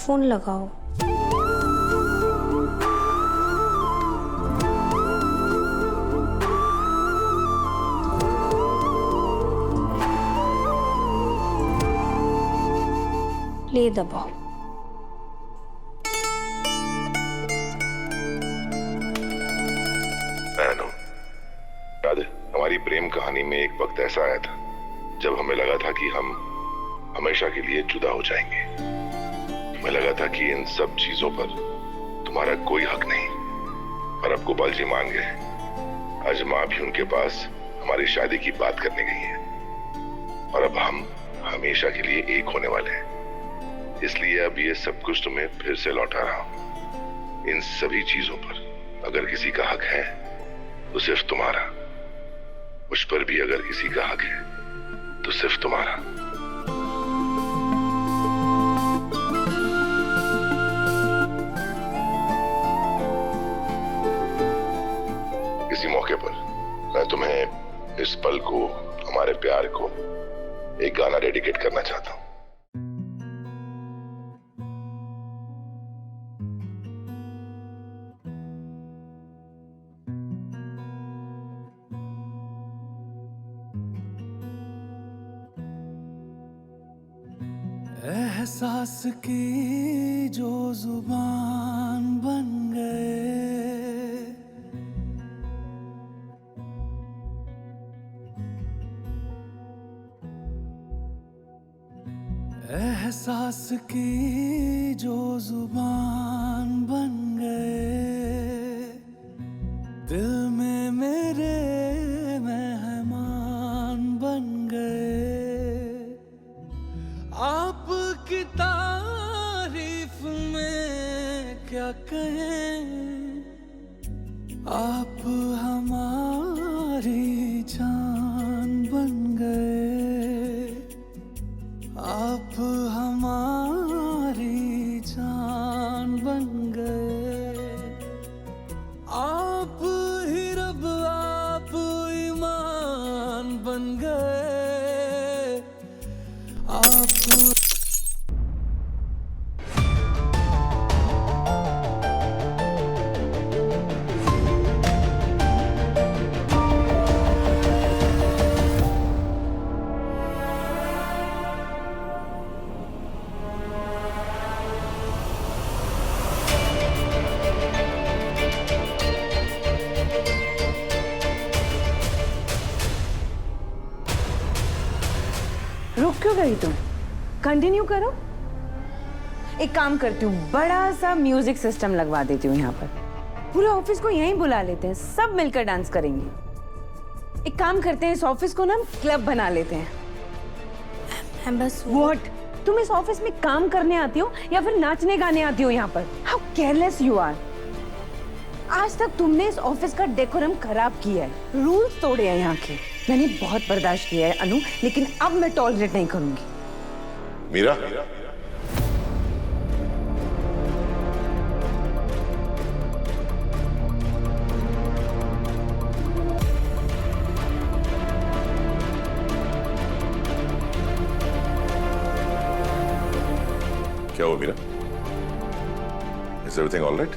Phone लगाओ। ले दबाओ। याद है हमारी प्रेम कहानी में एक वक्त ऐसा आया था जब हमें लगा था कि हम हमेशा के लिए जुदा हो जाएंगे। हमें लगा था कि इन सब चीजों पर तुम्हारा कोई हक नहीं, और अब गोपाल जी मान गए। आज माँ भी उनके पास हमारी शादी की बात करने गई है, और अब हम हमेशा के लिए एक होने वाले हैं। इसलिए अब ये सब कुछ तुम्हें फिर से लौटा रहा हूं। इन सभी चीजों पर अगर किसी का हक है तो सिर्फ तुम्हारा। मुझ पर भी अगर किसी का हक है तो सिर्फ तुम्हारा। इसी मौके पर मैं तुम्हें इस पल को, हमारे प्यार को एक गाना डेडिकेट करना चाहता हूं। एहसास की जो जुबान बन गए, एहसास की जो जुबान बन गए, दिल में मेरे मेहमान बन गए। आपकी तारीफ में क्या कहें, आप हमारी जान बन गए, आप हमारी जान बन गए। आप ही रब, आप ईमान बन गए, आप। रुक क्यों गई तुम? कंटिन्यू करो। एक काम करती हूँ, बड़ा सा म्यूजिक सिस्टम लगवा देती हूँ यहाँ पर। पूरे ऑफिस को यहीं बुला लेते हैं, सब मिलकर डांस करेंगे। एक काम करते हैं, इस ऑफिस को ना क्लब बना लेते हैं। मैं बस व्हाट? तुम इस ऑफिस में काम करने आती हो या फिर नाचने गाने आती हो यहाँ पर? How careless you are. आज तक तुमने इस ऑफिस का डेकोरम खराब किया है, रूल्स तोड़े हैं यहाँ के। मैंने बहुत बर्दाश्त किया है अनु, लेकिन अब मैं टॉलरेट नहीं करूंगी। मीरा, क्या हुआ Meera? Is everything all right?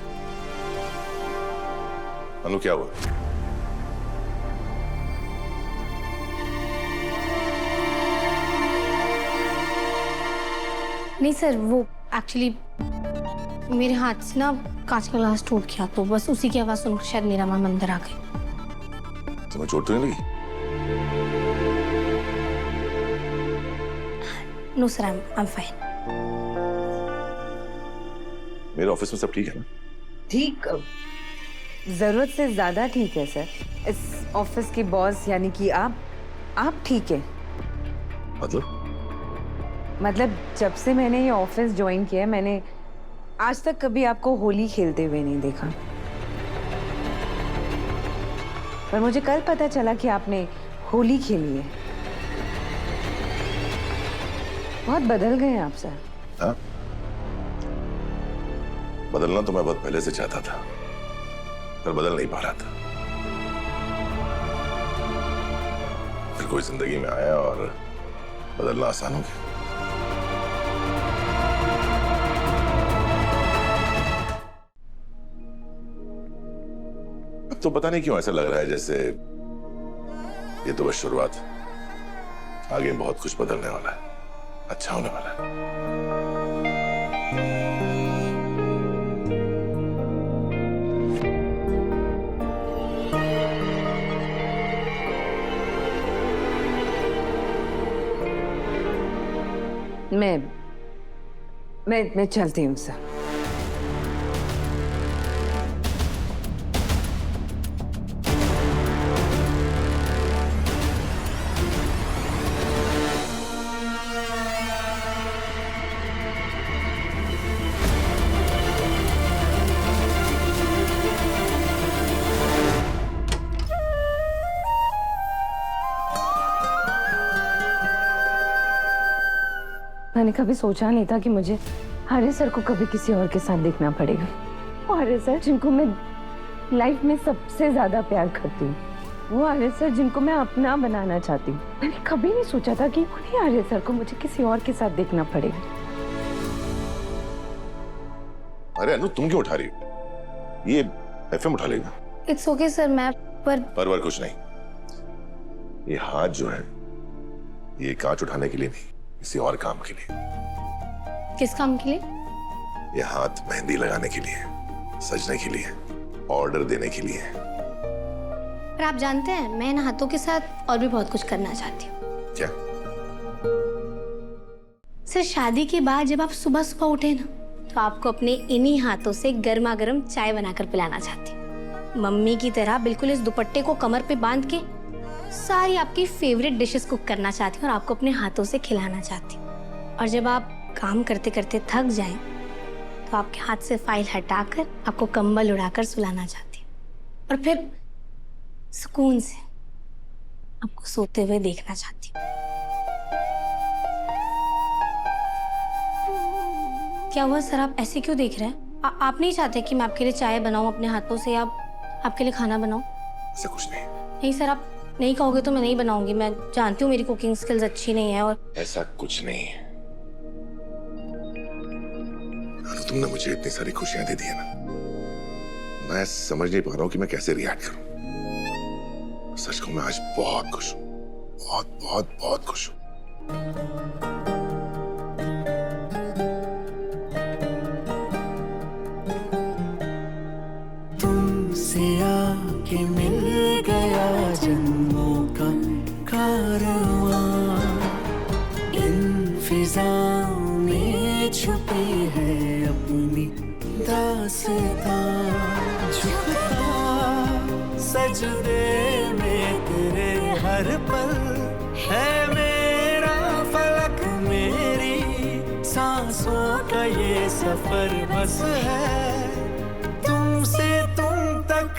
Anu क्या हुआ? नहीं सर, वो एक्चुअली मेरे हाथ से ना कांच का ग्लास टूट गया, तो बस उसी की आवाज सुनकर शायद मेरा माँ अंदर आ गई। तुम्हें चोट तो नहीं लगी? No sir, I am fine. मेरे ऑफिस में सब ठीक है ना? ठीक, जरूरत से ज्यादा ठीक है सर। इस ऑफिस की बॉस यानी कि आप ठीक है। मतलब जब से मैंने ये ऑफिस ज्वाइन किया है, मैंने आज तक कभी आपको होली खेलते हुए नहीं देखा। पर मुझे कल पता चला कि आपने होली खेली है। बहुत बदल गए हैं आप सर। हाँ? बदलना तो मैं बहुत पहले से चाहता था, पर बदल नहीं पा रहा था। फिर कोई जिंदगी में आया और बदलना आसान हो गया। तो पता नहीं क्यों ऐसा लग रहा है जैसे ये तो बस शुरुआत है। आगे बहुत कुछ बदलने वाला है, अच्छा होने वाला है। मैं चलती हूँ सर। मैंने कभी सोचा नहीं था कि मुझे आर्य सर को कभी किसी और के साथ देखना पड़ेगा। वो आर्य सर जिनको मैं लाइफ में सबसे ज्यादा प्यार करती हूँ, वो आर्य सर जिनको मैं अपना बनाना चाहती हूँ। मैंने कभी नहीं सोचा था कि उन्हीं आर्य सर को मुझे किसी और के साथ देखना पड़ेगा। अरे अनु, तुम क्यों उठा रही हो? ये एफएम उठा लेगा। इट्स ओके सर, मैं पर कुछ नहीं। ये हाथ जो है ये कांच उठाने के लिए नहीं, किसी और काम के लिए। किस काम के लिए? ये हाथ मेहंदी लगाने के लिए, सजने के लिए, ऑर्डर देने के लिए। पर आप जानते हैं मैं इन हाथों के साथ और भी बहुत कुछ करना चाहती हूँ। क्या? सर शादी के बाद जब आप सुबह सुबह उठे ना, तो आपको अपने इन्हीं हाथों से गर्मा गर्म चाय बनाकर पिलाना चाहती हूँ। मम्मी की तरह बिल्कुल इस दुपट्टे को कमर पे बांध के सारी आपकी फेवरेट डिशेस कुक करना चाहती हूँ और आपको अपने हाथों से खिलाना चाहती हूँ। और जब आप काम करते करते थक जाएं, तो आपके हाथ से फाइल हटाकर आपको कंबल उड़ाकर सुलाना चाहती हूँ और फिर सुकून से आपको सोते हुए देखना चाहती हूँ। क्या हुआ सर, आप ऐसे क्यों देख रहे हैं? आप नहीं चाहते कि मैं आपके लिए चाय बनाऊं अपने हाथों से या आपके लिए खाना बनाऊं? ऐसा कुछ नहीं। नहीं सर, आप नहीं कहोगे तो मैं नहीं बनाऊंगी। मैं जानती हूँ मेरी कुकिंग स्किल्स अच्छी नहीं है। और ऐसा कुछ नहीं है। तुमने मुझे इतनी सारी खुशियां दे दी है ना, मैं समझ नहीं पा रहा हूँ कि मैं कैसे रिएक्ट करूं। सच कहूं मैं आज बहुत खुश हूँ, बहुत बहुत बहुत खुश हूँ। तुमसे आके मिल गया जन्मों का कारवां, इन फिजाओं में छुपी है अपनी दास्तां। झुकता सजदे में तेरे हर पल है मेरा फलक, मेरी सांसों का ये सफर बस है तुमसे तुम तक।